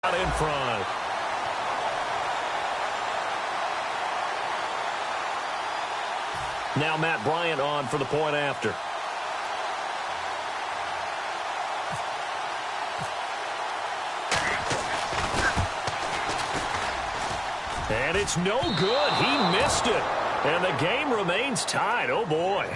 out in front. Now Matt Bryant on for the point after. And it's no good. He missed it. And the game remains tied. Oh, boy.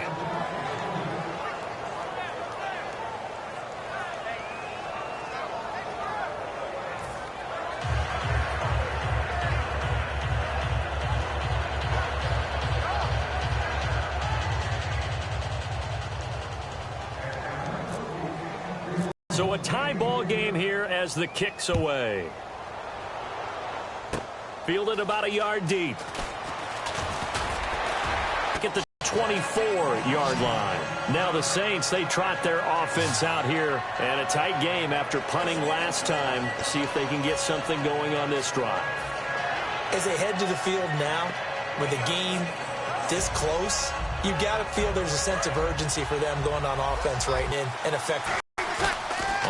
So a tie ball game here as the kick's away. Fielded about a yard deep. At the 24-yard line. Now the Saints, they trot their offense out here. And a tight game after punting last time. See if they can get something going on this drive. As they head to the field now, with the game this close, you got to feel there's a sense of urgency for them going on offense right in and effective.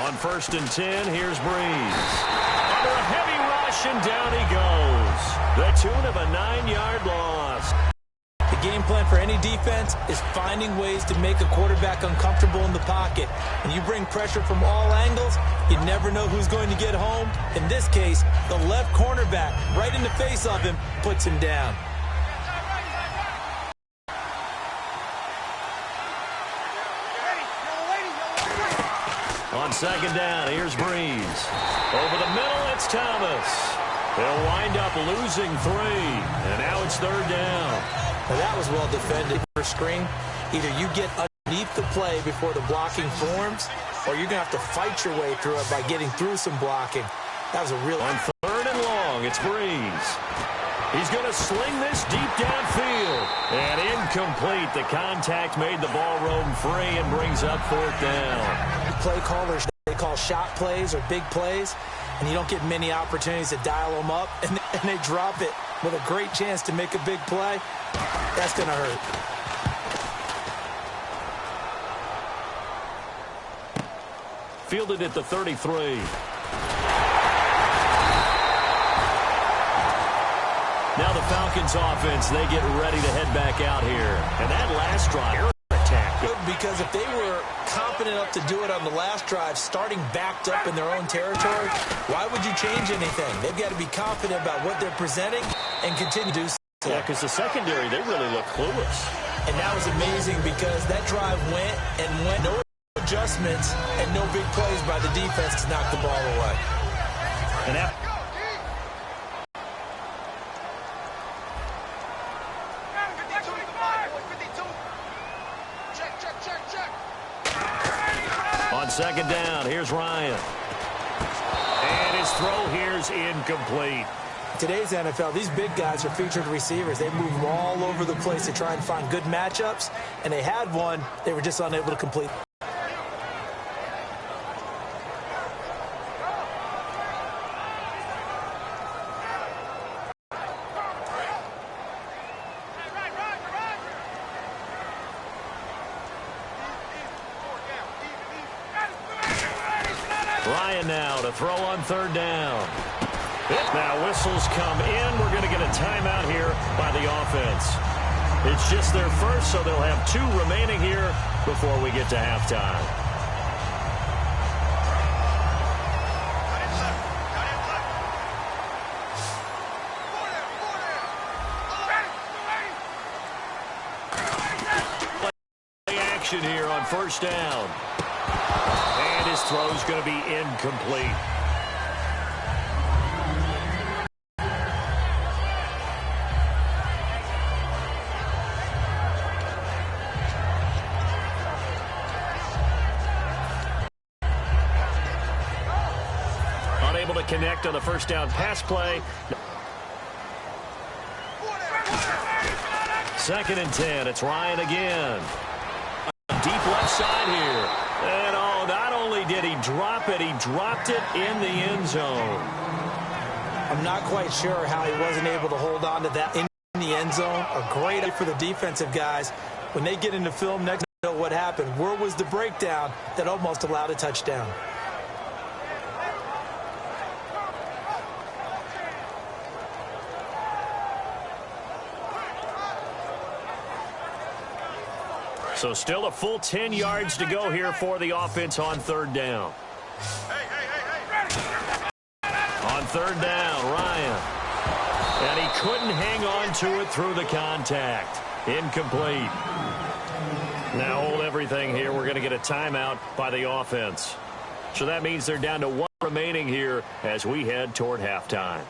On 1st and 10, here's Breeze. Under a heavy rush, and down he goes. The tune of a 9-yard loss. The game plan for any defense is finding ways to make a quarterback uncomfortable in the pocket. When you bring pressure from all angles, you never know who's going to get home. In this case, the left cornerback, right in the face of him, puts him down. On 2nd down, here's Breeze. Over the middle, it's Thomas. They'll wind up losing 3. And now it's 3rd down. Now that was well defended. First screen, either you get underneath the play before the blocking forms, or you're going to have to fight your way through it by getting through some blocking. That was a real... On 3rd and long, it's Breeze. He's going to sling this deep downfield. And incomplete. The contact made the ball roam free and brings up 4th down. Play callers, they call shot plays or big plays, and you don't get many opportunities to dial them up, and they drop it with a great chance to make a big play. That's going to hurt. Fielded at the 33. Now the Falcons offense, they get ready to head back out here. And that last drive, attack. Good, because if they were confident enough to do it on the last drive, starting backed up in their own territory, why would you change anything? They've got to be confident about what they're presenting and continue to do so. Yeah, because the secondary, they really look clueless. And that was amazing because that drive went no adjustments and no big plays by the defense to knock the ball away. And that... On 2nd down, here's Ryan. And his throw here's incomplete. Today's NFL, these big guys are featured receivers. They move all over the place to try and find good matchups, and they had one. They were just unable to complete. Ryan now to throw on 3rd down. Now whistles come in. We're going to get a timeout here by the offense. It's just their first, so they'll have 2 remaining here before we get to halftime. Play action here on 1st down. And his throw's going to be incomplete. Unable to connect on the 1st down pass play. 2nd and 10. It's Ryan again. Deep left side here. And not only did he drop it, he dropped it in the end zone. I'm not quite sure how he wasn't able to hold on to that in the end zone. A great for the defensive guys. When they get into film next, know what happened. Where was the breakdown that almost allowed a touchdown? So still a full 10 yards to go here for the offense on third down. On third down, Ryan. And he couldn't hang on to it through the contact. Incomplete. Now hold everything here. We're going to get a timeout by the offense. So that means they're down to 1 remaining here as we head toward halftime.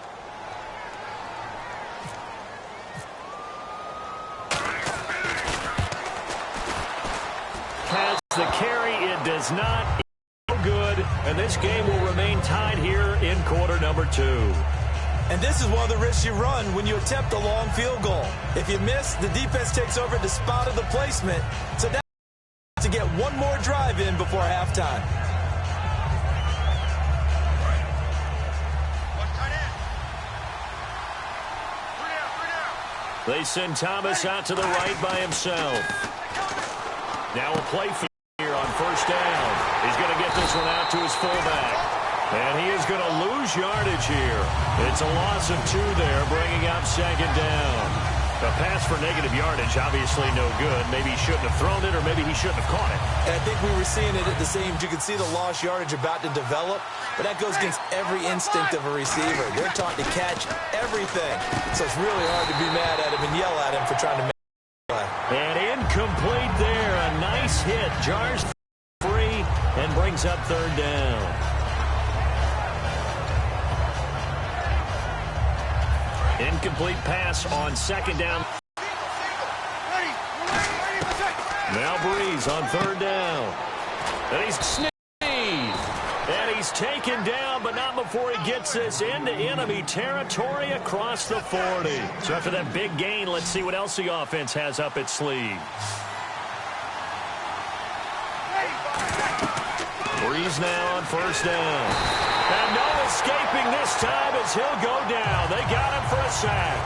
Has the carry. It does not. No good. And this game will remain tied here in quarter number 2. And this is one of the risks you run when you attempt a long field goal. If you miss, the defense takes over the spot of the placement. So now to get one more drive in before halftime. They send Thomas out to the right by himself. Now a play here on first down. He's going to get this one out to his fullback. And he is going to lose yardage here. It's a loss of 2 there, bringing up second down. A pass for negative yardage, obviously no good. Maybe he shouldn't have thrown it, or maybe he shouldn't have caught it. And I think we were seeing it at the same. You can see the lost yardage about to develop, but that goes against every instinct of a receiver. They're taught to catch everything. So it's really hard to be mad at him and yell at him for trying to make a play. And incomplete there. A nice hit. Jars free and brings up third down. Incomplete pass on second down. Now Breeze on third down. And he's sneezed. And he's taken down, but not before he gets this into enemy territory across the 40. So after that big gain, let's see what else the offense has up its sleeve. Breeze now on first down. And no escaping this time as he'll go down. They got him for a sack.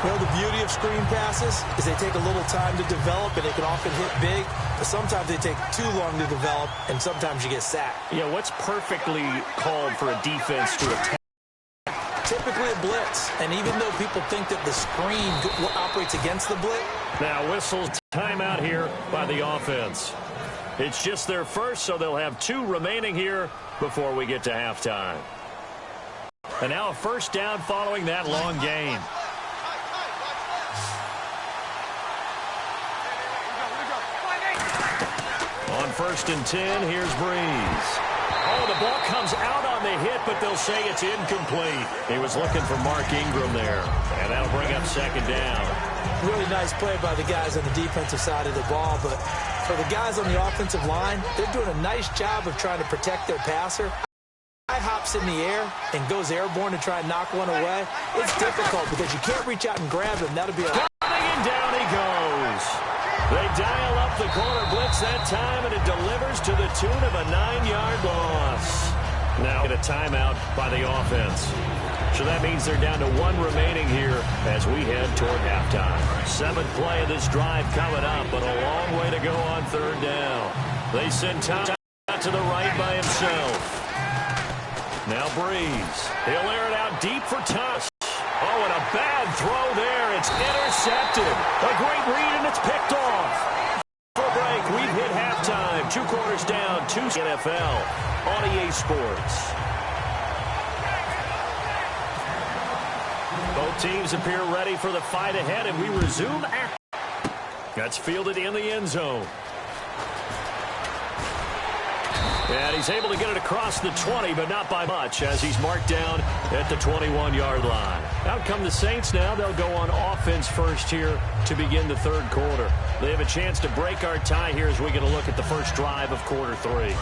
Well, the beauty of screen passes is they take a little time to develop, and they can often hit big, but sometimes they take too long to develop, and sometimes you get sacked. Yeah, what's perfectly called for a defense to attack? Typically a blitz, and even though people think that the screen operates against the blitz. Now whistles timeout here by the offense. It's just their first, so they'll have 2 remaining here before we get to halftime. And now a first down following that long gain. On first and 10, here's Breeze. Oh, the ball comes out on the hit, but they'll say it's incomplete. He was looking for Mark Ingram there, and that'll bring up second down. Really nice play by the guys on the defensive side of the ball, but for the guys on the offensive line, they're doing a nice job of trying to protect their passer. Guy hops in the air and goes airborne to try and knock one away. It's difficult because you can't reach out and grab him. That'll be a... And down he goes. They dial up the corner blitz that time, and it delivers to the tune of a 9-yard loss. Now get a timeout by the offense. So that means they're down to 1 remaining here as we head toward halftime. 7th play of this drive coming up, but a long way to go on third down. They send Thomas out to the right by himself. Now Breeze. He'll air it out deep for Thomas. Oh, and a bad throw there. It's intercepted. A great read, and it's picked off. For a break, we've hit halftime. 2 quarters down, 2 NFL on EA Sports. Both teams appear ready for the fight ahead, and we resume action. That's fielded in the end zone. And he's able to get it across the 20, but not by much, as he's marked down at the 21-yard line. Out come the Saints now. They'll go on offense first here to begin the third quarter. They have a chance to break our tie here as we get a look at the first drive of quarter 3.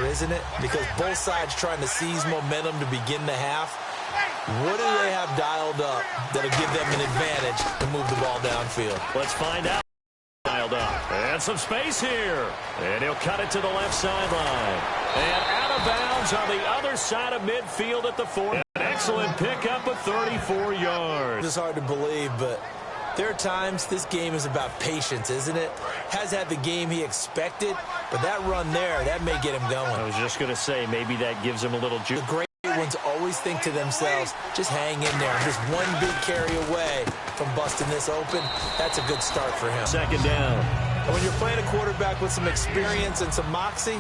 Isn't it? Because both sides trying to seize momentum to begin the half. What do they have dialed up that'll give them an advantage to move the ball downfield? Let's find out. Dialed up. And some space here. And he'll cut it to the left sideline. And out of bounds on the other side of midfield at the 4. An excellent pickup of 34 yards. It's hard to believe, but there are times this game is about patience, isn't it? Has had the game he expected, but that run there, that may get him going. I was just going to say, maybe that gives him a little juice. The great ones always think to themselves, just hang in there. I'm just one big carry away from busting this open. That's a good start for him. Second down. And when you're playing a quarterback with some experience and some moxie,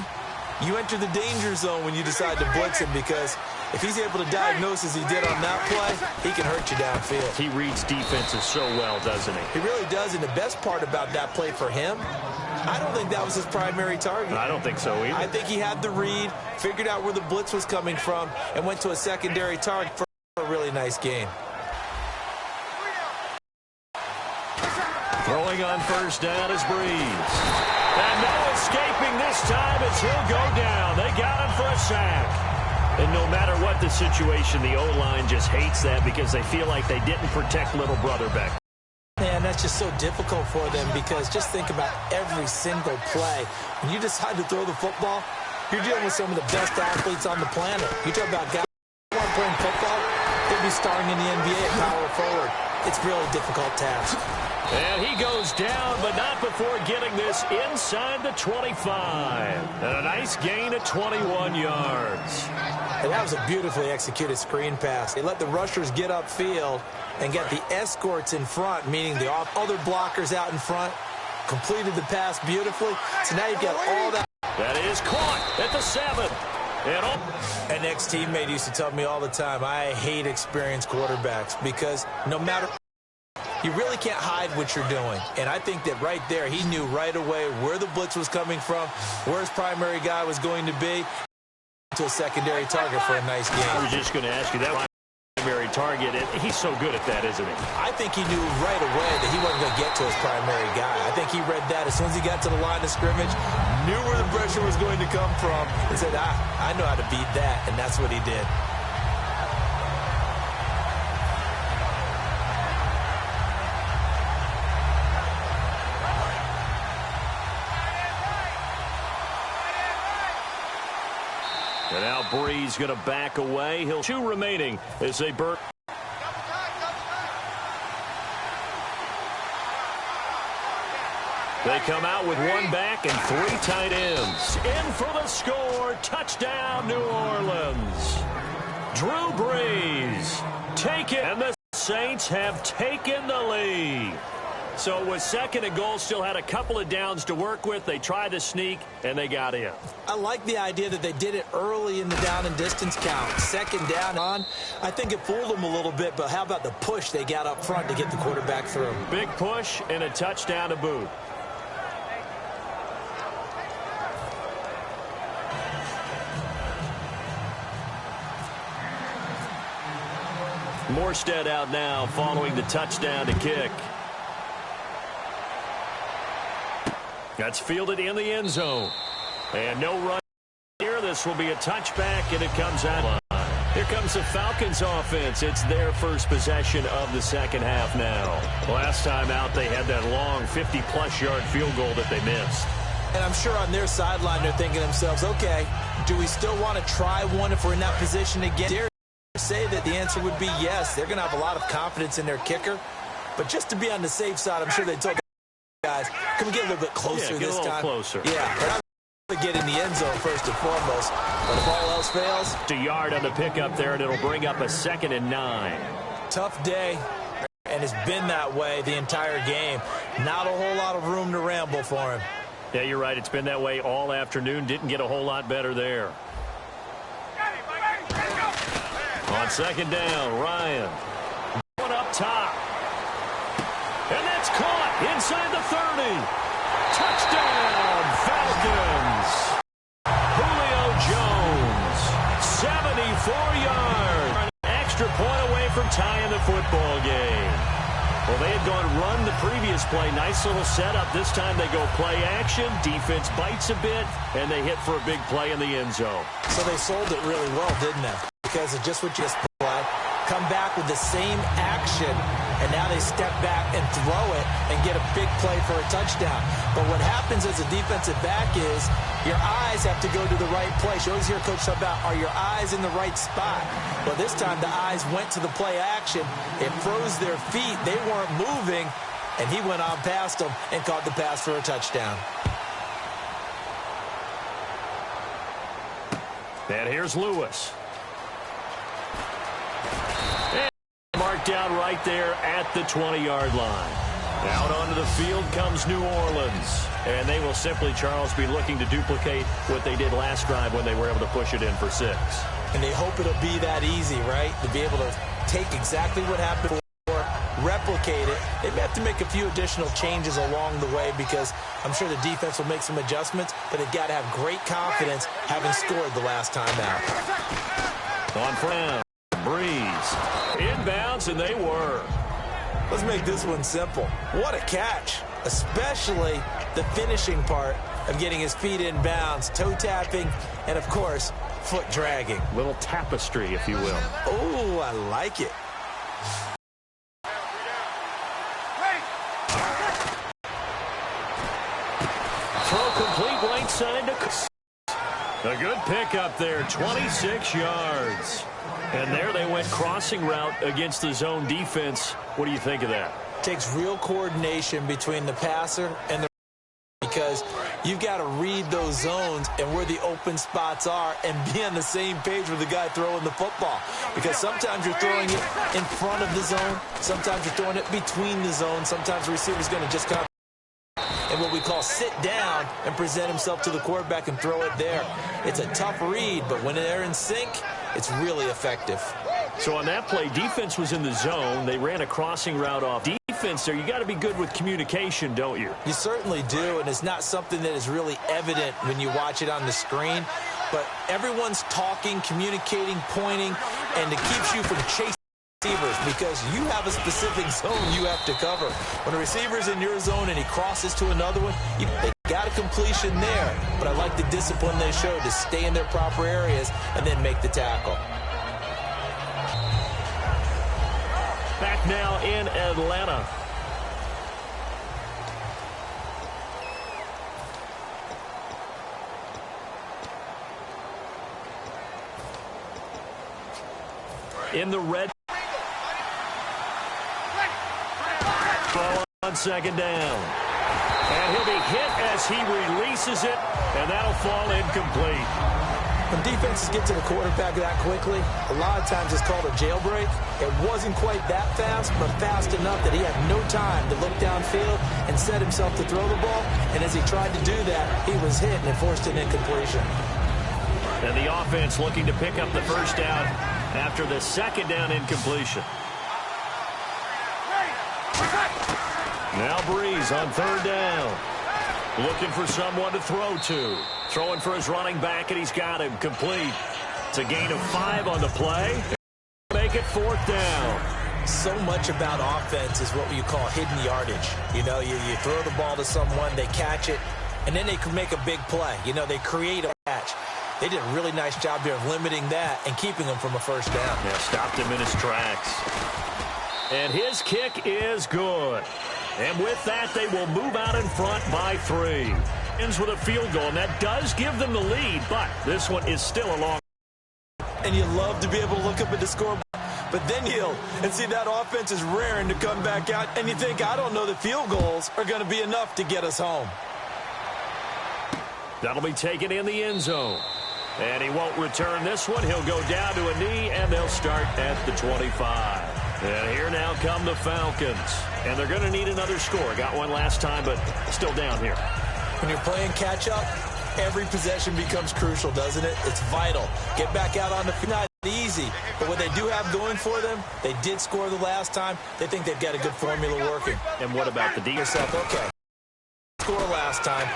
you enter the danger zone when you decide to blitz him, because if he's able to diagnose as he did on that play, he can hurt you downfield. He reads defenses so well, doesn't he? He really does, and the best part about that play for him, I don't think that was his primary target. I don't think so either. I think he had the read, figured out where the blitz was coming from, and went to a secondary target for a really nice game. Throwing on first down is Breeze. And no escaping this time as he'll go down. They got him for a sack. And no matter what the situation, the O-line just hates that because they feel like they didn't protect little brother back. Man, that's just so difficult for them, because just think about every single play. When you decide to throw the football, you're dealing with some of the best athletes on the planet. You talk about guys who aren't playing football, they'd be starring in the NBA at power forward. It's a really difficult task. And he goes down, but not before getting this inside the 25. And a nice gain of 21 yards. And that was a beautifully executed screen pass. They let the rushers get upfield and get the escorts in front, meaning the other blockers out in front. Completed the pass beautifully. So now you've got all that. That is caught at the 7. An ex-teammate used to tell me all the time, I hate experienced quarterbacks, because no matter, you really can't hide what you're doing. And I think that right there, he knew right away where the blitz was coming from, where his primary guy was going to be, to a secondary target for a nice game. I was just going to ask you that primary target. He's so good at that, isn't he? I think he knew right away that he wasn't going to get to his primary guy. I think he read that as soon as he got to the line of scrimmage, knew where the pressure was going to come from, and said, I know how to beat that, and that's what he did. And now Breeze going to back away. He'll 2 remaining as they burn. They come out with 1 back and 3 tight ends. In for the score. Touchdown, New Orleans. Drew Brees. Take it. And the Saints have taken the lead. So it was 2nd and goal, still had a couple of downs to work with. They tried to sneak, and they got in. I like the idea that they did it early in the down and distance count. 2nd down on. I think it fooled them a little bit, but how about the push they got up front to get the quarterback through? Big push and a touchdown to boot. Morstead out now following the touchdown to kick. That's fielded in the end zone. And no run here. This will be a touchback, and it comes out. Here comes the Falcons offense. It's their first possession of the second half now. Last time out, they had that long 50-plus yard field goal that they missed. And I'm sure on their sideline, they're thinking to themselves, okay, do we still want to try one if we're in that position again? Dare say that the answer would be yes. They're going to have a lot of confidence in their kicker. But just to be on the safe side, I'm sure they told guys, can we get a little bit closer this time? Get a little closer. Yeah, but I'm going to get in the end zone first and foremost. But if all else fails, a yard on the pickup there, and it'll bring up a 2nd and 9. Tough day, and it's been that way the entire game. Not a whole lot of room to ramble for him. Yeah, you're right. It's been that way all afternoon. Didn't get a whole lot better there. On 2nd down, Ryan. One up top. And that's caught inside the 30. Touchdown, Falcons. Julio Jones, 74 yards. An extra point away from tying the football game. Well, they had gone run the previous play. Nice little setup. This time they go play action. Defense bites a bit, and they hit for a big play in the end zone. So they sold it really well, didn't they? Because of just what you just played. Come back with the same action, and now they step back and throw it and get a big play for a touchdown. But what happens as a defensive back is your eyes have to go to the right place. You always hear Coach talk about, are your eyes in the right spot? Well, this time the eyes went to the play action. It froze their feet. They weren't moving, and he went on past them and caught the pass for a touchdown. And here's Lewis. Marked down right there at the 20-yard line. Out onto the field comes New Orleans. And they will simply, Charles, be looking to duplicate what they did last drive when they were able to push it in for 6. And they hope it'll be that easy, right? To be able to take exactly what happened before, replicate it. They may have to make a few additional changes along the way because I'm sure the defense will make some adjustments, but they've got to have great confidence having scored the last time out. On down, Breeze. Inbounds, and they were. Let's make this one simple. What a catch, especially the finishing part of getting his feet in bounds, toe tapping, and, of course, foot dragging. Little tapestry, if you will. Oh, I like it. Throw complete right side to... A good pickup there, 26 yards. And there they went crossing route against the zone defense. What do you think of that? Takes real coordination between the passer and the because you've got to read those zones and where the open spots are and be on the same page with the guy throwing the football. Because sometimes you're throwing it in front of the zone. Sometimes you're throwing it between the zones. Sometimes the receiver's going to just kind of and what we call sit down and present himself to the quarterback and throw it there. It's a tough read, but when they're in sync, it's really effective. So on that play, defense was in the zone. They ran a crossing route off defense there. You got to be good with communication, don't you? You certainly do, and it's not something that is really evident when you watch it on the screen. But everyone's talking, communicating, pointing, and it keeps you from chasing receivers because you have a specific zone you have to cover. When a receiver's in your zone and he crosses to another one, they got a completion there. But I like the discipline they showed to stay in their proper areas and then make the tackle. Back now in Atlanta. In the red. Ball on second down. And he'll be hit as he releases it, and that'll fall incomplete. When defenses get to the quarterback that quickly, a lot of times it's called a jailbreak. It wasn't quite that fast, but fast enough that he had no time to look downfield and set himself to throw the ball. And as he tried to do that, he was hit and it forced an incompletion. And the offense looking to pick up the first down after the second down incompletion. Now Breeze on third down. Looking for someone to throw to. Throwing for his running back, and he's got him complete. It's a gain of 5 on the play. Make it fourth down. So much about offense is what you call hidden yardage. You know, you throw the ball to someone, they catch it, and then they can make a big play. You know, they create a catch. They did a really nice job here of limiting that and keeping him from a first down. Yeah, stopped him in his tracks. And his kick is good. And with that, they will move out in front by 3. Ends with a field goal, and that does give them the lead, but this one is still a long. And you love to be able to look up at the scoreboard, but then you'll and see that offense is raring to come back out, and you think, I don't know that field goals are going to be enough to get us home. That'll be taken in the end zone. And he won't return this one. He'll go down to a knee, and they'll start at the 25. And here now come the Falcons. And they're going to need another score. Got one last time, but still down here. When you're playing catch-up, every possession becomes crucial, doesn't it? It's vital. Get back out on the field. Not easy, but what they do have going for them, they did score the last time. They think they've got a good formula working. And what about the defense? Okay. Score last time.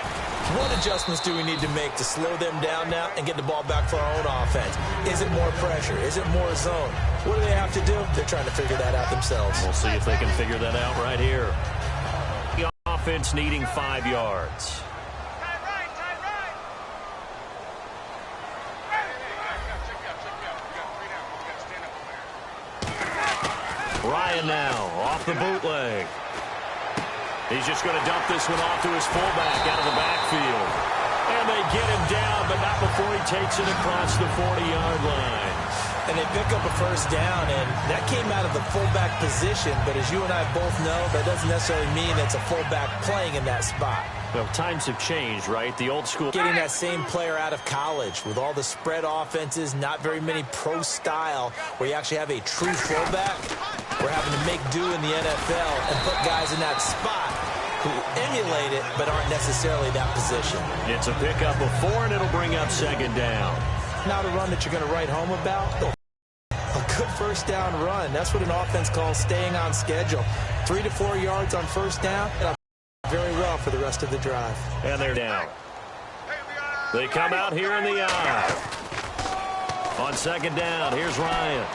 What adjustments do we need to make to slow them down now and get the ball back for our own offense? Is it more pressure? Is it more zone? What do they have to do? They're trying to figure that out themselves. We'll see if they can figure that out right here. The offense needing 5 yards. Ryan now off the bootleg. He's just going to dump this one off to his fullback out of the backfield. And they get him down, but not before he takes it across the 40-yard line. And they pick up a first down, and that came out of the fullback position. But as you and I both know, that doesn't necessarily mean it's a fullback playing in that spot. Well, times have changed, right? The old school. Getting that same player out of college with all the spread offenses, not very many pro style, where you actually have a true fullback. We're having to make do in the NFL and put guys in that spot who emulate it but aren't necessarily that position. It's a pickup of 4, and it'll bring up second down. Not a run that you're going to write home about. A good first down run. That's what an offense calls staying on schedule. 3 to 4 yards on first down. Very well for the rest of the drive. And they're down. They come out here in the eye. On second down, here's Ryan.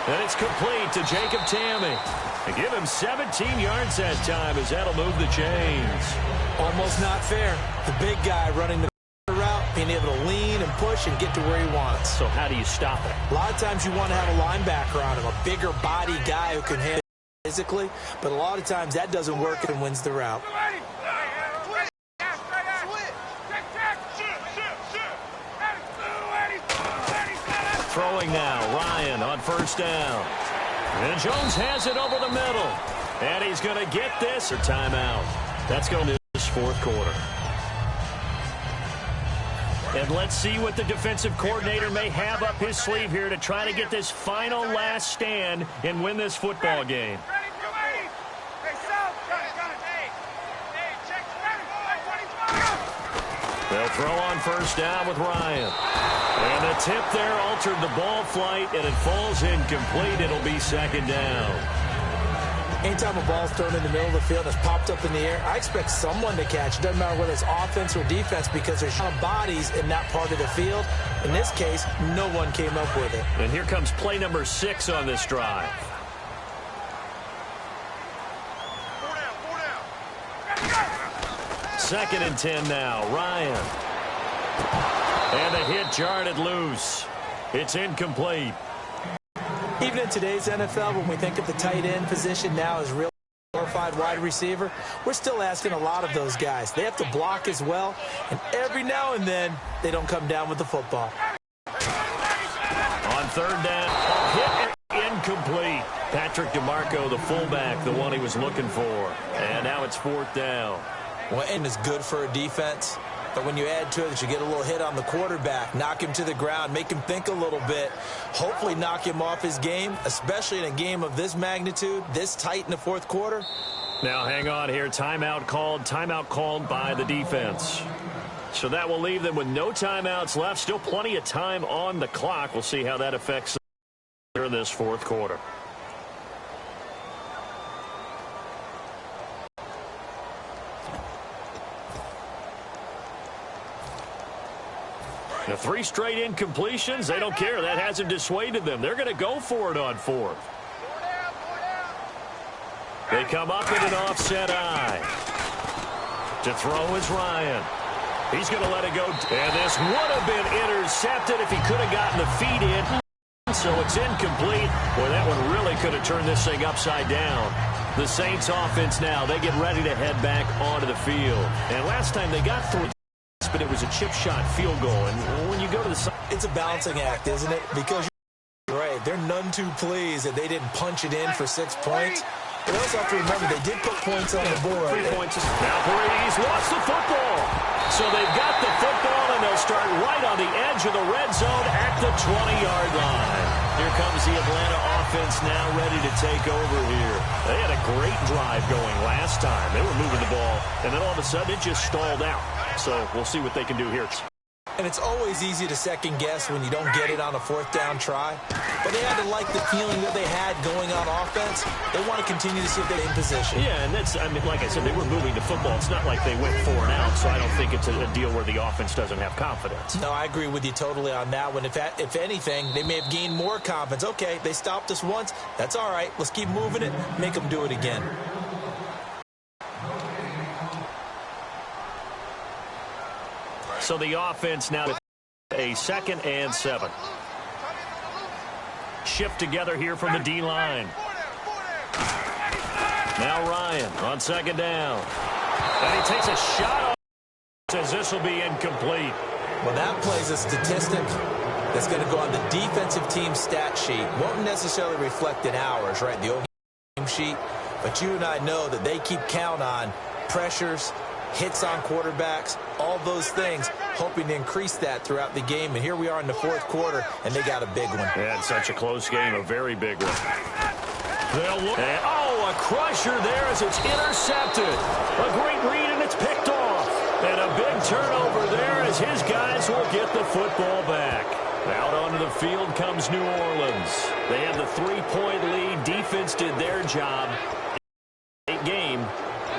And it's complete to Jacob Tamme. They give him 17 yards that time as that'll move the chains. Almost not fair. The big guy running the route, being able to lean and push and get to where he wants. So how do you stop it? A lot of times you want to have a linebacker on him, a bigger body guy who can handle it physically, but a lot of times that doesn't work and wins the route. Throwing now, Ryan on first down. And Jones has it over the middle. And he's going to get this or timeout. That's going to this fourth quarter. And let's see what the defensive coordinator may have up his sleeve here to try to get this final last stand and win this football game. They'll throw on first down with Ryan. And the tip there altered the ball flight, and it falls incomplete. It'll be second down. Anytime a ball's thrown in the middle of the field and it's popped up in the air, I expect someone to catch. It doesn't matter whether it's offense or defense because there's some bodies in that part of the field. In this case, no one came up with it. And here comes play number 6 on this drive. Second and 10 now. Ryan. And the hit jarred it loose. It's incomplete. Even in today's NFL, when we think of the tight end position now as real glorified wide receiver, we're still asking a lot of those guys. They have to block as well, and every now and then, they don't come down with the football. On third down, hit incomplete. Patrick DeMarco, the fullback, the one he was looking for. And now it's fourth down. Well, and is good for a defense. But when you add to it that you get a little hit on the quarterback, knock him to the ground, make him think a little bit, hopefully knock him off his game, especially in a game of this magnitude, this tight in the fourth quarter. Now hang on here. Timeout called by the defense. So that will leave them with no timeouts left. Still plenty of time on the clock. We'll see how that affects them in this fourth quarter. The 3 straight incompletions, they don't care. That hasn't dissuaded them. They're going to go for it on fourth. They come up in an offset eye. To throw is Ryan. He's going to let it go. And this would have been intercepted if he could have gotten the feet in. So it's incomplete. Boy, that one really could have turned this thing upside down. The Saints offense now, they get ready to head back onto the field. And last time they got through, but it was a chip shot field goal. And when you go to the side, it's a balancing act, isn't it? Because you're right, they're none too pleased that they didn't punch it in for 6 points. But also have to remember they did put points on the board. 3 points. Now Brady's lost the football. So they've got the football, and they'll start right on the edge of the red zone at the 20-yard line. Here comes the Atlanta offense now ready to take over here. They had a great drive going last time. They were moving the ball, and then all of a sudden it just stalled out. So we'll see what they can do here. And it's always easy to second guess when you don't get it on a fourth down try. But they had to like the feeling that they had going on offense. They want to continue to see if they're in position. Yeah, and that's, I mean, like I said, they were moving the football. It's not like they went 4 and out, so I don't think it's a deal where the offense doesn't have confidence. No, I agree with you totally on that one. If anything, they may have gained more confidence. Okay, they stopped us once. That's all right. Let's keep moving it. Make them do it again. So the offense now with a 2nd and 7. Shift together here from the D-line. Now Ryan on 2nd down. And he takes a shot off. Says this will be incomplete. Well, that plays a statistic that's going to go on the defensive team stat sheet. Won't necessarily reflect in ours, right, the overall game sheet. But you and I know that they keep count on pressures, hits on quarterbacks, all those things, hoping to increase that throughout the game. And here we are in the fourth quarter, and they got a big one. Yeah, it's such a close game, a very big one. They'll look. Oh, a crusher there as it's intercepted. A great read, and it's picked off. And a big turnover there as his guys will get the football back. Out onto the field comes New Orleans. They have the 3-point lead. Defense did their job. Game,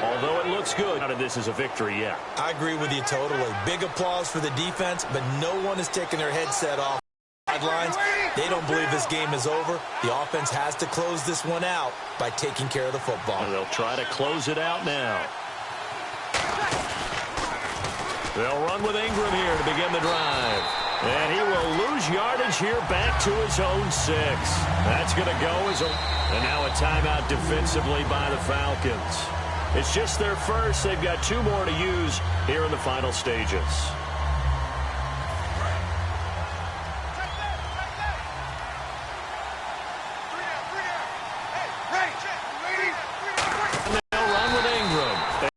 although it looks good. Out of this is a victory, yeah. I agree with you totally. Big applause for the defense, but no one is taking their headset off the sidelines. They don't believe this game is over. The offense has to close this one out by taking care of the football. And they'll try to close it out now. They'll run with Ingram here to begin the drive. And he will lose yardage here back to his own 6. That's going to go as a... And now a timeout defensively by the Falcons. It's just their first. They've got 2 more to use here in the final stages. And they'll run with Ingram.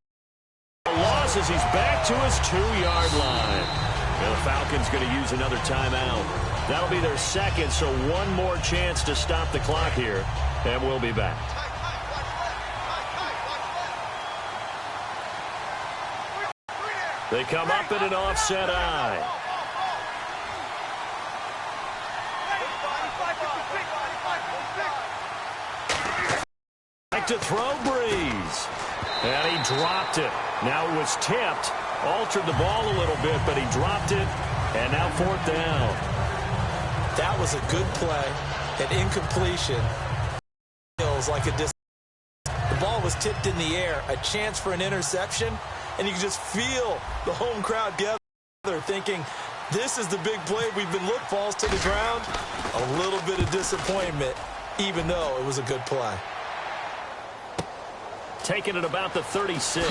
The loss as he's back to his 2-yard line. And the Falcons going to use another timeout. That'll be their second, so one more chance to stop the clock here. And we'll be back. They come up in an offset eye. Back to throw, Breeze. And he dropped it. Now it was tipped. Altered the ball a little bit, but he dropped it. And now 4th down. That was a good play. An incompletion. Feels like a distance. The ball was tipped in the air. A chance for an interception. And you can just feel the home crowd together thinking, this is the big play we've been looking for. Falls to the ground. A little bit of disappointment, even though it was a good play. Taking it about the 36.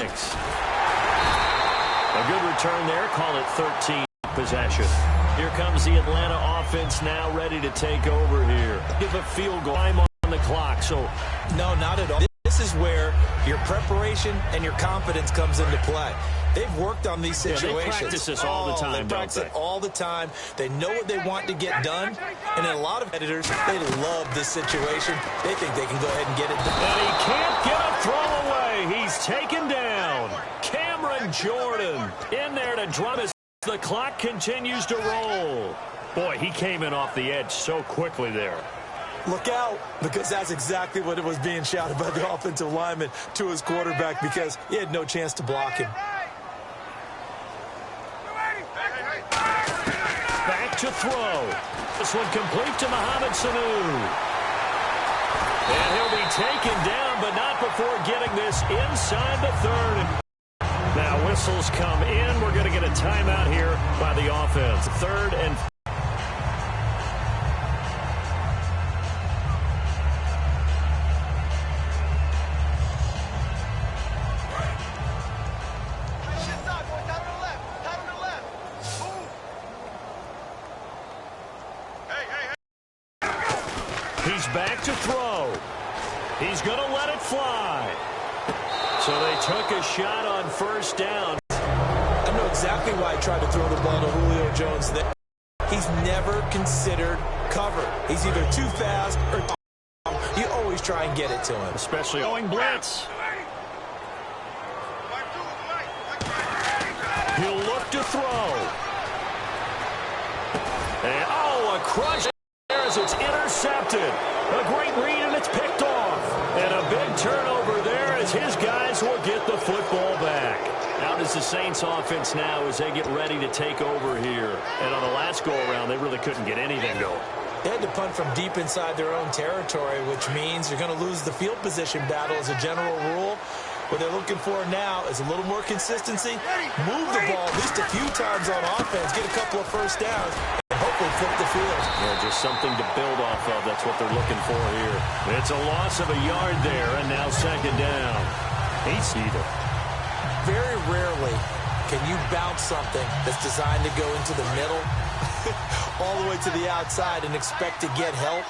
A good return there. Call it 13 possession. Here comes the Atlanta offense now ready to take over here. Give a field goal. Time on the clock. So no, not at all. This is where your preparation and your confidence comes into play. They've worked on these situations. Yeah, they practice this all the time, they practice it all the time. They know what they want to get done. And in a lot of editors, they love this situation. They think they can go ahead and get it done. And he can't get a throw away. He's taken down. Cameron Jordan in there to drum as the clock continues to roll. Boy, he came in off the edge so quickly there. Look out, because that's exactly what it was being shouted by the offensive lineman to his quarterback, because he had no chance to block him. Back to throw. This one complete to Mohamed Sanu. And he'll be taken down, but not before getting this inside the 3rd. Now whistles come in. We're going to get a timeout here by the offense. 3rd and... He's back to throw. He's going to let it fly. So they took a shot on 1st down. I know exactly why he tried to throw the ball to Julio Jones there. He's never considered cover. He's either too fast or you always try and get it to him. Especially going blitz. He'll look to throw. And, a crush. As it's intercepted. A great read, and it's picked off. And a big turnover there as his guys will get the football back. Out is the Saints offense now as they get ready to take over here. And on the last go-around, they really couldn't get anything going. They had to punt from deep inside their own territory, which means you're going to lose the field position battle as a general rule. What they're looking for now is a little more consistency. Move the ball at least a few times on offense. Get a couple of 1st downs. Hopefully flip the field. Yeah, just something to build off of. That's what they're looking for here. It's a loss of a yard there, and now 2nd down. He's either. Very rarely can you bounce something that's designed to go into the middle all the way to the outside and expect to get help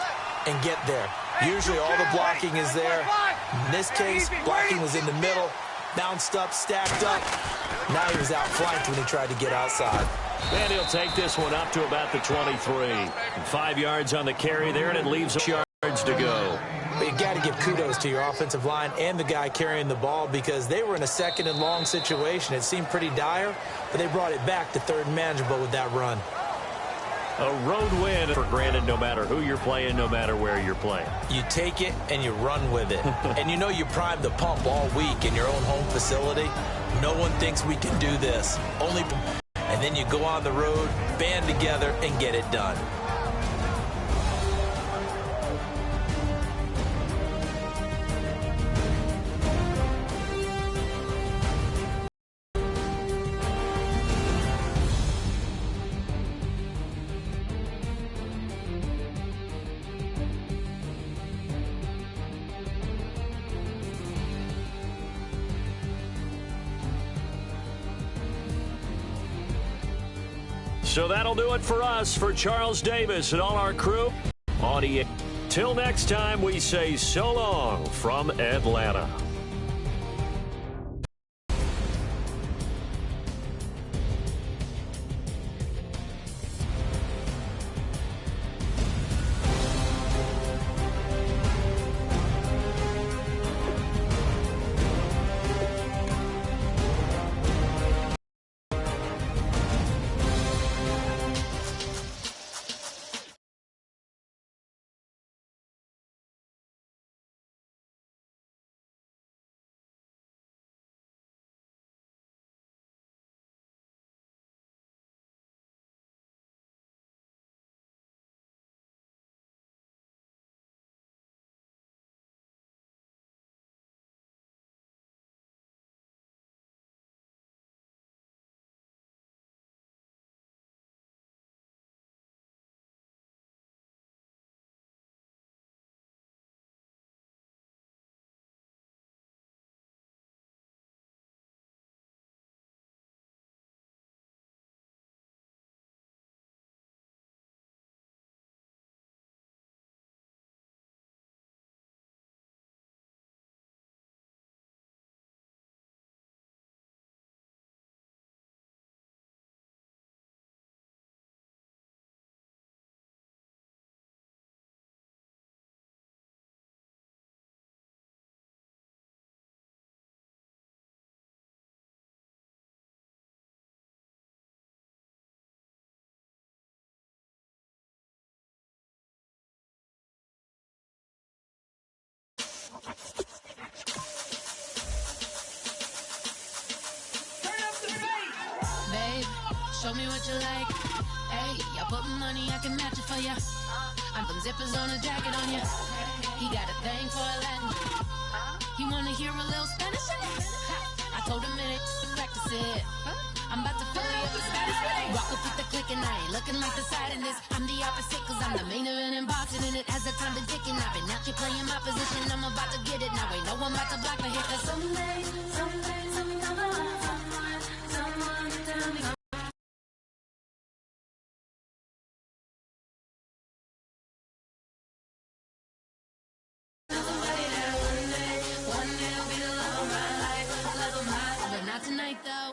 and get there. Usually all the blocking is there. In this case, blocking was in the middle, bounced up, stacked up. Now he was outflanked when he tried to get outside. And he'll take this one up to about the 23. 5 yards on the carry there, and it leaves yards to go. But you got to give kudos to your offensive line and the guy carrying the ball because they were in a second and long situation. It seemed pretty dire, but they brought it back to third and manageable with that run. A road win for granted no matter who you're playing, no matter where you're playing. You take it and you run with it. And you know you primed the pump all week in your own home facility. No one thinks we can do this. And then you go on the road, band together, and get it done. So that'll do it for us, for Charles Davis and all our crew on EA. Till next time, we say so long from Atlanta. Show me what you like. Hey, I put money, I can match it for ya. I'm putting zippers on a jacket on ya. He got a thing for a Latin. He wanna hear a little Spanish? I told him it ain't to practice it. I'm about to fill you up with status. Walk up with the click and I ain't looking like the side in this. I'm the opposite cause I'm the main event in boxing and it has the time been ticking. I've been out here playing my position. I'm about to get it now. Ain't no one about to block the hit. Cause someday, something come along. Someone to tell me. Tonight though.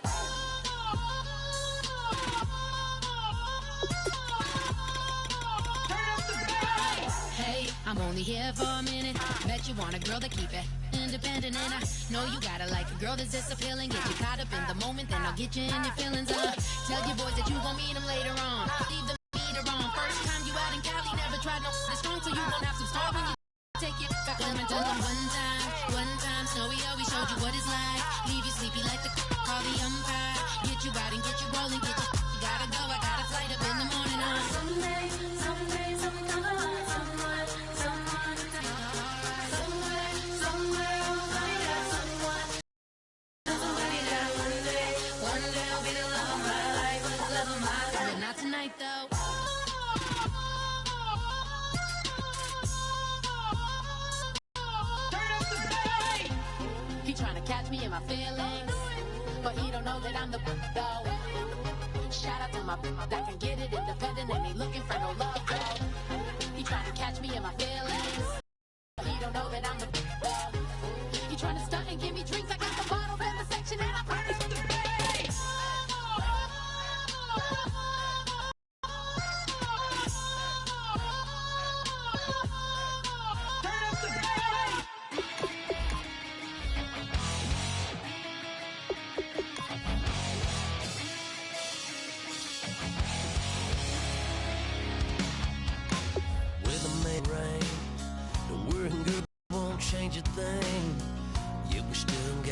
Hey, I'm only here for a minute. Bet you want a girl to keep it independent, and I know you gotta like a girl that's this appealing. Get you caught up in the moment, then I'll get you in your feelings. Tell your boys that you gon' meet them later on. Leave the meter on. First time you out in Cali, never tried no this strong, so you gon' have some star when you take it back home and tell them one time, Snowy always showed you what it's like. Leave you sleepy like the call the umpire. Get you out and get you rolling, get you gotta go, I got a flight up in the morning on. Someday, something come along. Someone, somewhere, we'll find out someone. Somebody that one day will be the love of my life, but not tonight though. He trying to catch me in my feelings, but he don't know that I'm the though. Shout out to my that can get it independent and he looking for no love though. He trying to catch me in my feelings, but he don't know that I'm the though. He trying to stunt and give me drinks. I got the bottles in the section and I promise to pay. Turn up the bass.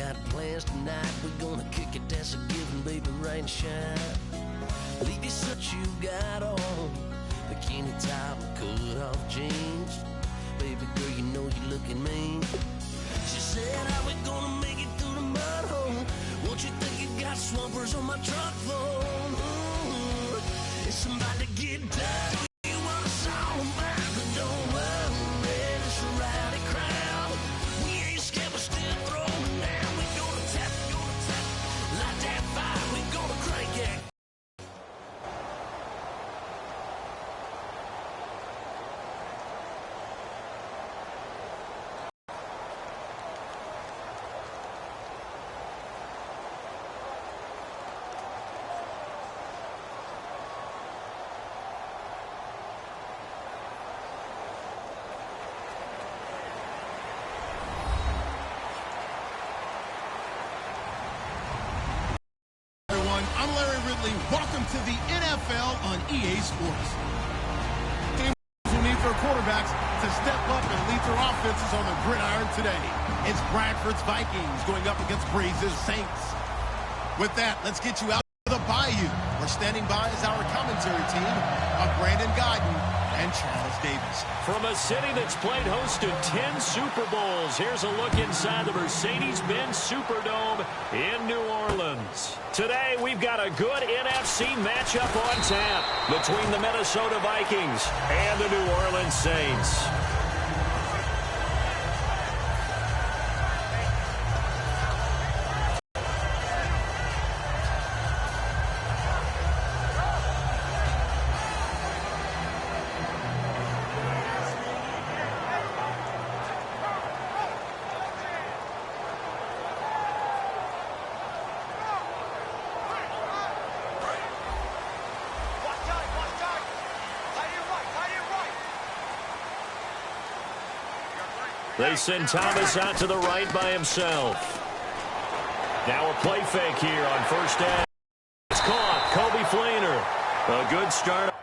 got plans tonight. We're gonna kick it, that's a given, baby, rain and shine. Leave you such you got on, bikini top and cut off jeans. Baby girl, you know you looking mean. She said, how we gonna make it through the mud hole? Won't you think you got swampers on my truck floor? It's somebody to get down. You want a song about the don't worry, it's a rowdy crowd. We ain't scared, we're still throwing down. We gonna tap, light that fire, we gonna crank it. I'm Larry Ridley. Welcome to the NFL on EA Sports. Teams who need their quarterbacks to step up and lead their offenses on the gridiron today. It's Bradford's Vikings going up against Breeze's Saints. With that, let's get you out of the Bayou. We're standing by as our commentary team of Brandon Godden and Charles Davis. From a city that's played host to 10 Super Bowls, here's a look inside the Mercedes-Benz Superdome in New Orleans. Today, we've got a good NFC matchup on tap between the Minnesota Vikings and the New Orleans Saints. They send Thomas out to the right by himself. Now a play fake here on first down. It's caught. Kobe Fleener. A good start.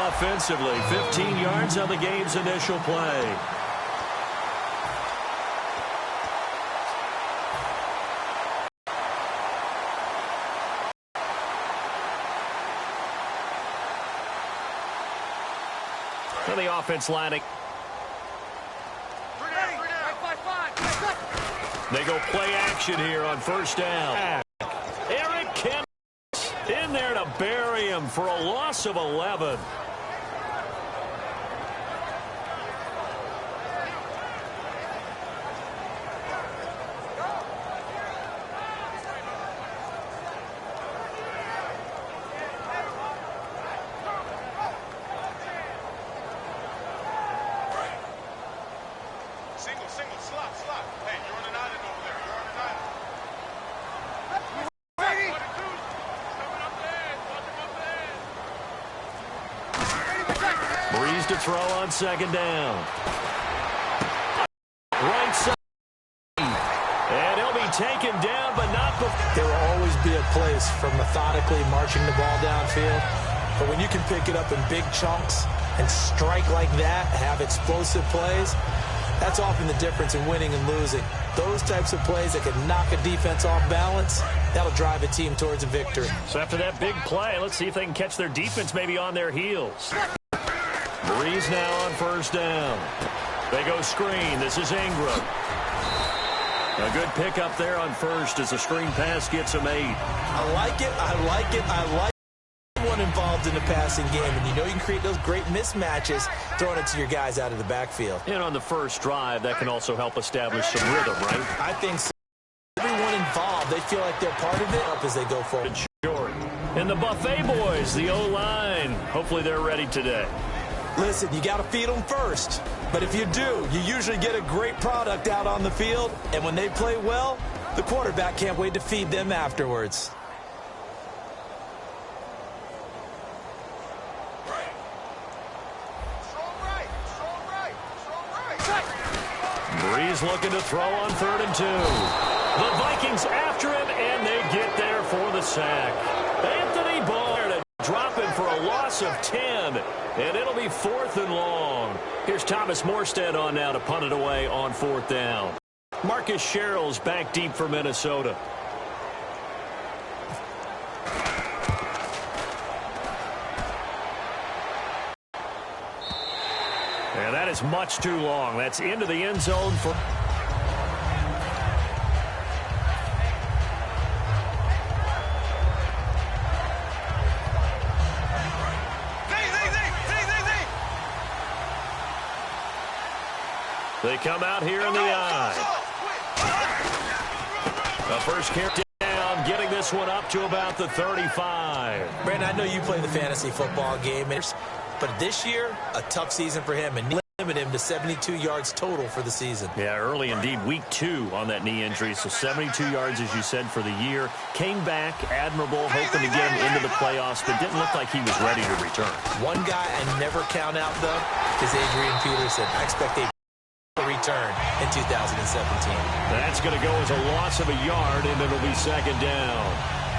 offensively. 15 yards on the game's initial play. So the offense lining. They go play action here on first down. Eric Kent in there to bury him for a loss of 11. Breeze to throw on second down. Right side. And he'll be taken down, but not before. There will always be a place for methodically marching the ball downfield. But when you can pick it up in big chunks and strike like that, have explosive plays, that's often the difference in winning and losing. Those types of plays that can knock a defense off balance, that'll drive a team towards a victory. So after that big play, let's see if they can catch their defense maybe on their heels. Breeze now on first down. They go screen. This is Ingram. A good pickup there on first as the screen pass gets him 8. I like it. I like it. I like everyone involved in the passing game. And you know you can create those great mismatches throwing it to your guys out of the backfield. And on the first drive, that can also help establish some rhythm, right? I think so. Everyone involved, they feel like they're part of it up as they go forward. Short. And the Buffet boys, the O-line. Hopefully they're ready today. Listen, you got to feed them first. But if you do, you usually get a great product out on the field. And when they play well, the quarterback can't wait to feed them afterwards. Breeze looking to throw on 3rd and 2. The Vikings after him, and they get there for the sack. Anthony Barr to drop him for a loss of 10, and it'll be 4th and long. Here's Thomas Morstead on now to punt it away on 4th down. Marcus Sherrill's back deep for Minnesota. And that is much too long. That's into the end zone for... They come out here in the eye. The first carry down, getting this one up to about the 35. Brandon, I know you play the fantasy football game, but this year, a tough season for him, and limit him to 72 yards total for the season. Yeah, early indeed, week 2 on that knee injury, so 72 yards, as you said, for the year. Came back, admirable, hoping to get him into the playoffs, but didn't look like he was ready to return. One guy I never count out, though, is Adrian Peterson. I expect a return in 2017. That's going to go as a loss of a yard, and it'll be 2nd down.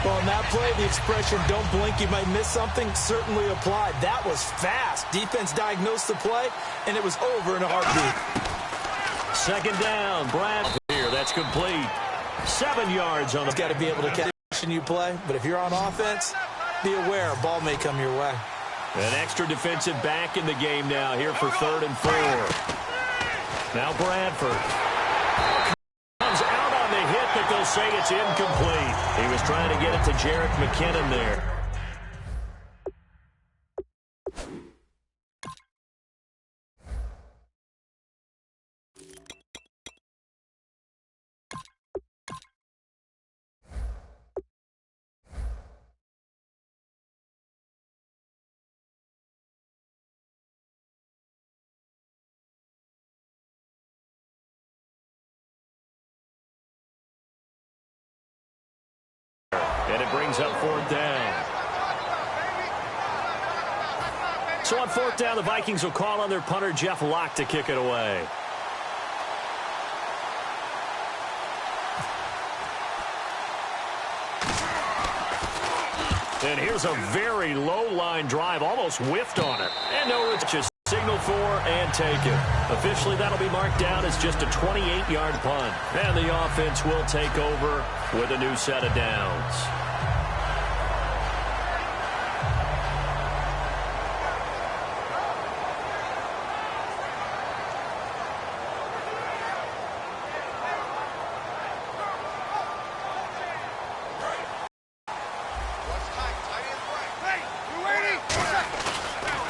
Well, in that play, the expression, don't blink, you might miss something, certainly applied. That was fast. Defense diagnosed the play, and it was over in a heartbeat. 2nd down, Brad here. That's complete. 7 yards on the... Got to be able to catch you play, but if you're on offense, be aware, a ball may come your way. An extra defensive back in the game now here for 3rd and 4. Now Bradford comes out on the hit, but they'll say it's incomplete. He was trying to get it to Jerick McKinnon there. And it brings up 4th down. So on 4th down, the Vikings will call on their punter, Jeff Locke, to kick it away. And here's a very low-line drive, almost whiffed on it. And no, it's just signal for and taken. Officially, that'll be marked down as just a 28-yard punt. And the offense will take over with a new set of downs.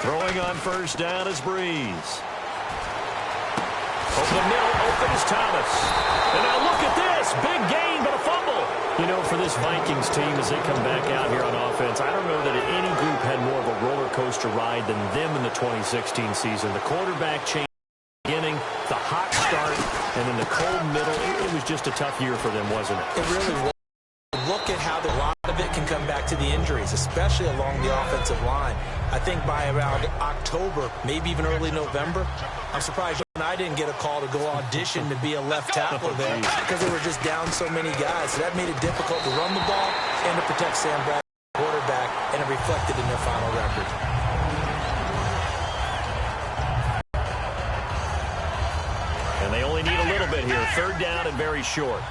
Throwing on first down is Breeze. Over the middle, open is Thomas. And now look at this. Big gain, but a fumble. You know, for this Vikings team, as they come back out here on offense, I don't know that any group had more of a roller coaster ride than them in the 2016 season. The quarterback change beginning, the hot start, and then the cold middle. It was just a tough year for them, wasn't it? It really was. Look at how a lot of it can come back to the injuries, especially along the offensive line. I think by around October, maybe even early November, I'm surprised I didn't get a call to go audition to be a left tackle there because they were just down so many guys. So that made it difficult to run the ball and to protect Sam Bradford, quarterback, and it reflected in their final record. And they only need a little bit here. Third down and very short.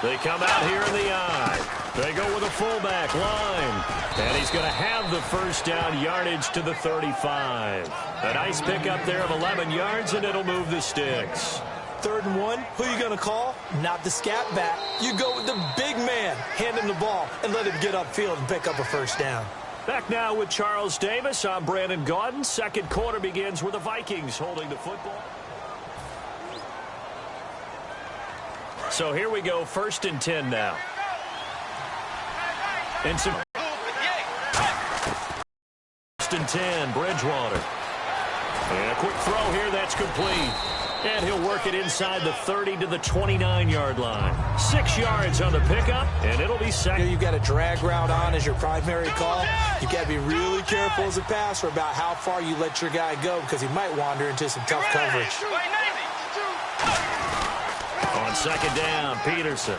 They come out here in the eye. They go with a fullback line. And he's going to have the first down, yardage to the 35. A nice pickup there of 11 yards, and it'll move the sticks. 3rd and 1, who are you going to call? Not the scat back. You go with the big man. Hand him the ball and let him get upfield and pick up a first down. Back now with Charles Davis. I'm Brandon Gaudin. Second quarter begins with the Vikings holding the football. So here we go, 1st and 10 now. And some 1st and 10, Bridgewater. And a quick throw here, that's complete. And he'll work it inside the 30 to the 29-yard line. 6 yards on the pickup, and it'll be second. You've got a drag route on as your primary call. You've got to be really careful as a passer about how far you let your guy go because he might wander into some tough coverage. On 2nd down, Peterson.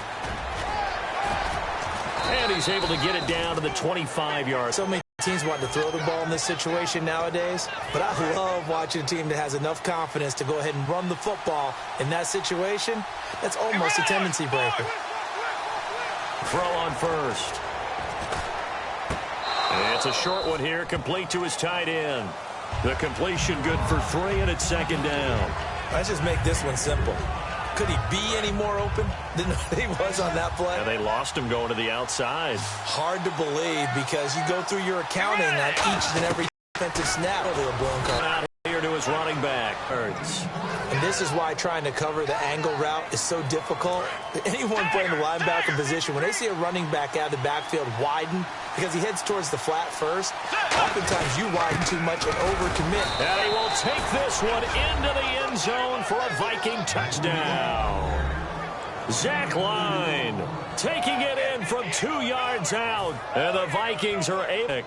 And he's able to get it down to the 25-yard. So many teams want to throw the ball in this situation nowadays, but I love watching a team that has enough confidence to go ahead and run the football in that situation. That's almost a tendency breaker. Throw on first. And it's a short one here, complete to his tight end. The completion good for 3, and it's 2nd down. Let's just make this one simple. Could he be any more open than he was on that play? And they lost him going to the outside. Hard to believe because you go through your accounting on each and every defensive snap. Out here to his running back. Hurts. And this is why trying to cover the angle route is so difficult. Anyone playing the linebacker position, when they see a running back out of the backfield widen, because he heads towards the flat first, oftentimes you widen too much and overcommit. And he will take this one into the end zone for a Viking touchdown. Zach Line taking it in from 2 yards out. And the Vikings are 8.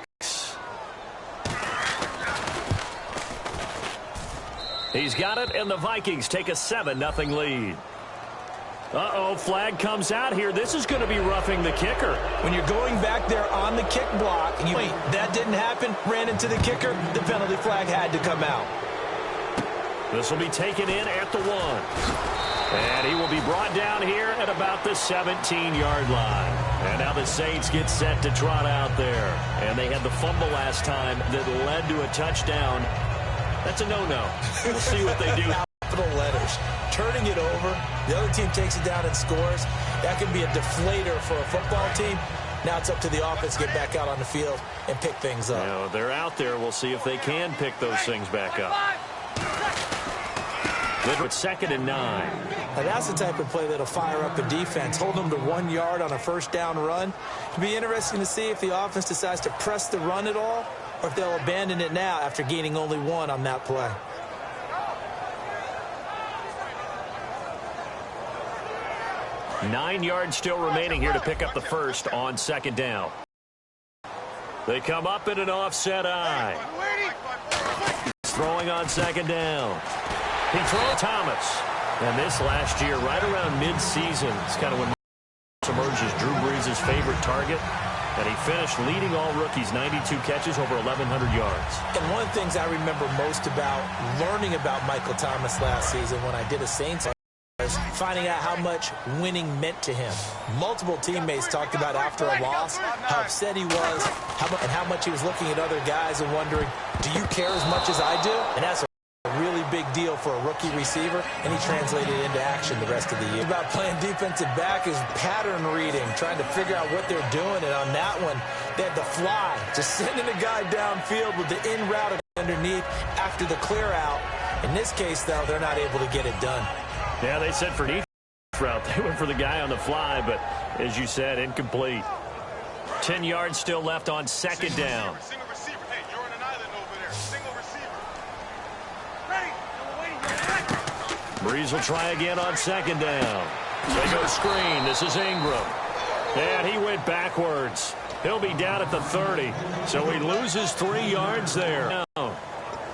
He's got it, and the Vikings take a 7-0 lead. Uh-oh, flag comes out here. This is going to be roughing the kicker. When you're going back there on the kick block, and wait, that didn't happen, ran into the kicker, the penalty flag had to come out. This will be taken in at the 1. And he will be brought down here at about the 17-yard line. And now the Saints get set to trot out there. And they had the fumble last time that led to a touchdown. That's a no-no. We'll see what they do. Capital letters. Turning it over, the other team takes it down and scores. That can be a deflator for a football team. Now it's up to the offense to get back out on the field and pick things up. You know, they're out there. We'll see if they can pick those things back up. Good with 2nd and 9. Now that's the type of play that'll fire up a defense. Hold them to 1 yard on a first down run. It'll be interesting to see if the offense decides to press the run at all, or if they'll abandon it now after gaining only 1 on that play. Nine yards still remaining here to pick up the first on 2nd down. They come up in an offset eye. He's throwing on 2nd down. He throws Thomas. And this last year, right around mid-season, it's kind of when emerged as Drew Brees' favorite target. And he finished leading all rookies, 92 catches, over 1,100 yards. And one of the things I remember most about learning about Michael Thomas last season when I did a Saints was finding out how much winning meant to him. Multiple teammates talked about after a loss how upset he was and how much he was looking at other guys and wondering, do you care as much as I do? And that's a really big deal for a rookie receiver, and he translated it into action the rest of the year. About playing defensive back is pattern reading, trying to figure out what they're doing, and on that one, they had the fly, just sending a guy downfield with the in route underneath after the clear out. In this case, though, they're not able to get it done. Yeah, they said for defense route, they went for the guy on the fly, but as you said, incomplete. 10 yards still left on second down. Single receiver. Hey, you're on an island over there. Single receiver. Brees will try again on second down. They go screen. This is Ingram. And he went backwards. He'll be down at the 30. So he loses 3 yards there.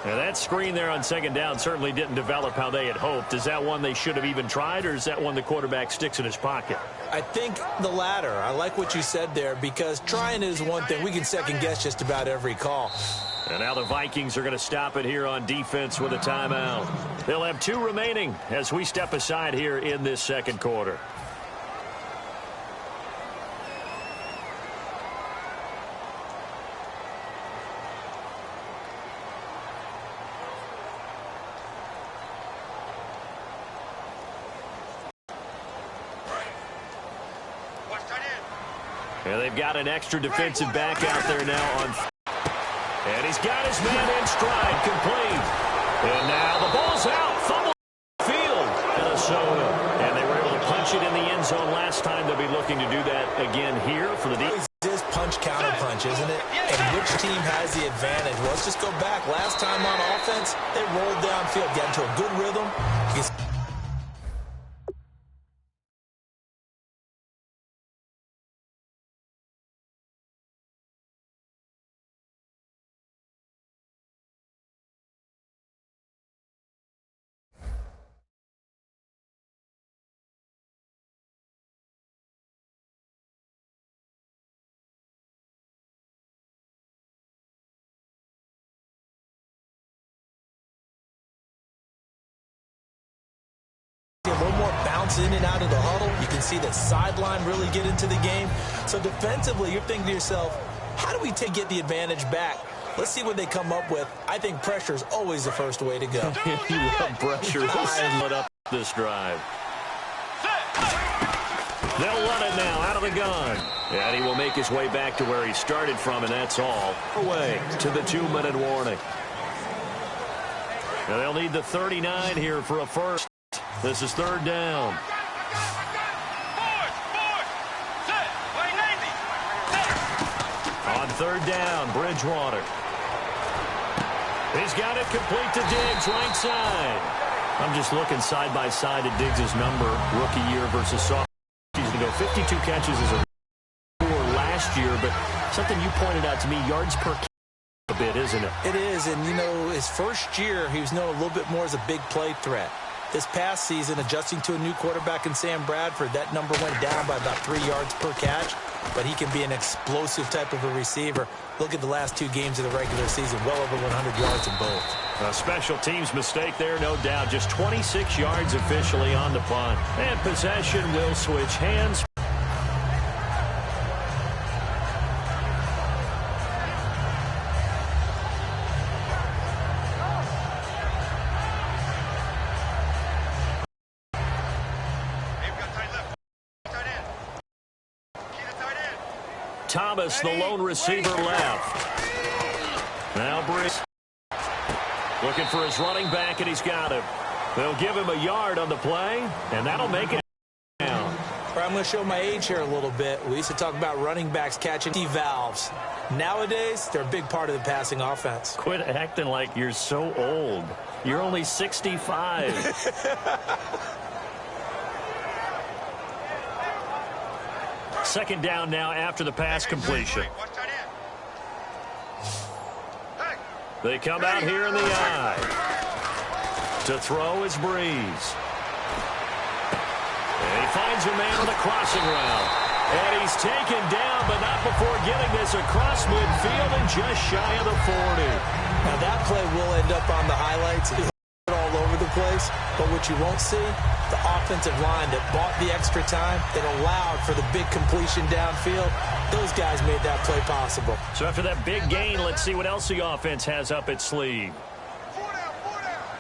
Now that screen there on second down certainly didn't develop how they had hoped. Is that one they should have even tried, or is that one the quarterback sticks in his pocket? I think the latter. I like what you said there, because trying is one thing. We can second guess just about every call. And now the Vikings are going to stop it here on defense with a timeout. They'll have 2 remaining as we step aside here in this second quarter. And they've got an extra defensive back out there now on. And he's got his man in stride, complete. And now the ball's out. Fumble field. Minnesota. And they were able to punch it in the end zone last time. They'll be looking to do that again here for the defense. It is punch-counter punch, isn't it? And which team has the advantage? Well, let's just go back. Last time on offense, they rolled downfield, got into a good rhythm. A little more bounce in and out of the huddle. You can see the sideline really get into the game. So defensively, you're thinking to yourself, how do we get the advantage back? Let's see what they come up with. I think pressure is always the first way to go. You love pressure. Let up this drive. They'll run it now out of the gun. And he will make his way back to where he started from, and that's all. Away to the 2-minute warning. And they'll need the 39 here for a first. This is third down. On third down, Bridgewater. He's got it complete to Diggs, right side. I'm just looking side by side at Diggs' number, rookie year versus sophomore season ago. 52 catches as a last year, but something you pointed out to me, yards per catch a bit, isn't it? It is, and you know, his first year, he was known a little bit more as a big play threat. This past season, adjusting to a new quarterback in Sam Bradford, that number went down by about 3 yards per catch, but he can be an explosive type of a receiver. Look at the last 2 games of the regular season, well over 100 yards in both. A special teams mistake there, no doubt. Just 26 yards officially on the punt. And possession will switch hands. Thomas, the lone receiver, left. Now Brees looking for his running back, and he's got him. They'll give him a yard on the play, and that'll make it down. I'm going to show my age here a little bit. We used to talk about running backs catching valves. Nowadays, they're a big part of the passing offense. Quit acting like you're so old. You're only 65. Second down now after the pass completion. They come out here in the eye. To throw is Brees. And he finds a man on the crossing route. And he's taken down, but not before getting this across midfield and just shy of the 40. Now that play will end up on the highlights. It's all over the place. But what you won't see, the offensive line that bought the extra time, that allowed for the big completion downfield, those guys made that play possible. So after that big gain, let's see what else the offense has up its sleeve.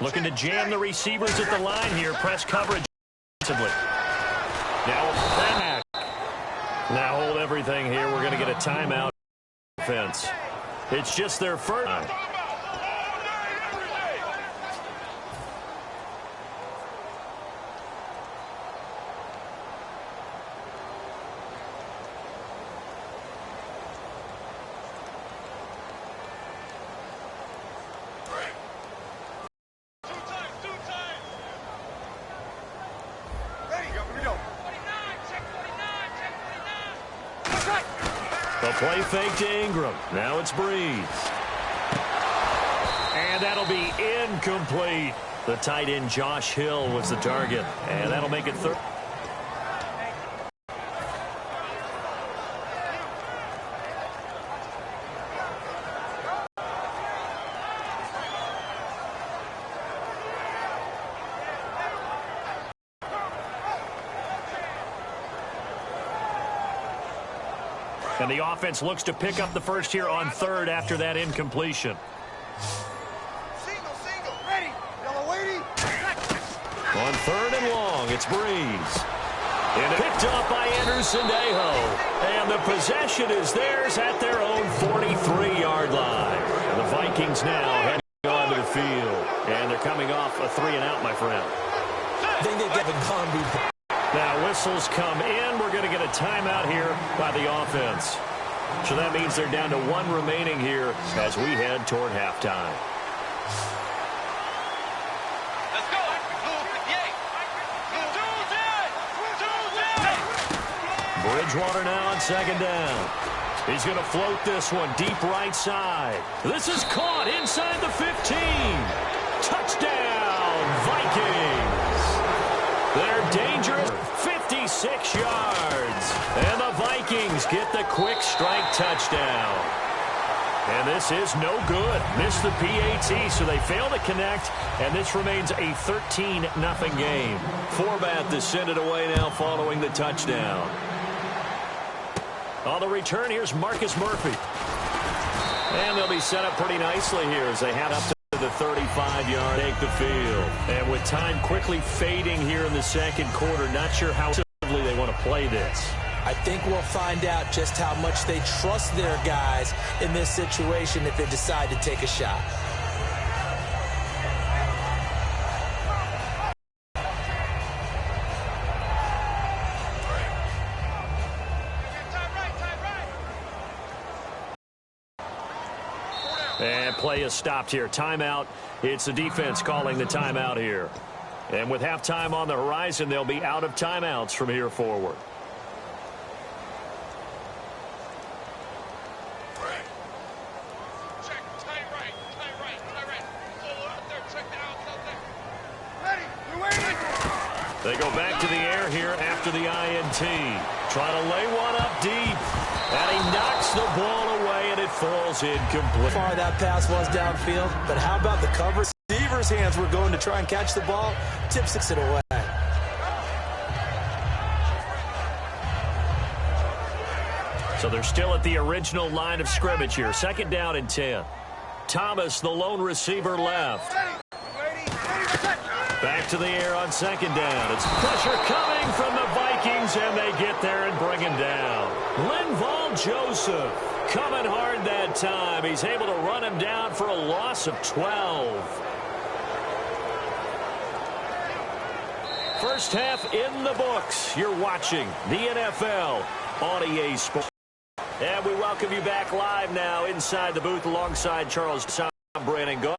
Looking to jam the receivers at the line here. Press coverage. Now back. Now hold everything here. We're going to get a timeout. Offense. It's just their first. The play fake to Ingram. Now it's Breeze. And that'll be incomplete. The tight end Josh Hill was the target. And that'll make it third. And the offense looks to pick up the first here on third after that incompletion. Single, ready. Yellow waiting. On third and long, it's Breeze. And picked up by Anderson-Dejo. And the possession is theirs at their own 43-yard line. And the Vikings now heading onto the field. And they're coming off a 3-and-out, my friend. I think they've gone before. Now whistles come in. We're going to get a timeout here by the offense. So that means they're down to one remaining here as we head toward halftime. Let's go. Bridgewater now on second down. He's going to float this one deep right side. This is caught inside the 15. Touchdown, Vikings. They're dangerous. 56 yards. And the Vikings get the quick strike touchdown. And this is no good. Missed the PAT, so they fail to connect. And this remains a 13-0 game. Forbath to send it away now following the touchdown. On the return, here's Marcus Murphy. And they'll be set up pretty nicely here as they head up to the 35-yard take the field. And with time quickly fading here in the second quarter, not sure how aggressively they want to play this. I think we'll find out just how much they trust their guys in this situation if they decide to take a shot. And play is stopped here. Timeout. It's the defense calling the timeout here. And with halftime on the horizon, they'll be out of timeouts from here forward. They go back to the air here after the INT. Trying to lay one up deep. And he knocks the ball away, and it falls incomplete. Far that pass was downfield, but how about the cover? Receiver's hands were going to try and catch the ball. Tips it away. So they're still at the original line of scrimmage here. Second down and 10. Thomas, the lone receiver, left. Back to the air on second down. It's pressure coming from the Vikings, and they get there and bring him down. Linval Joseph coming hard that time. He's able to run him down for a loss of 12. First half in the books. You're watching the NFL on EA Sports. And we welcome you back live now inside the booth alongside Charles. I'm Brandon Goff.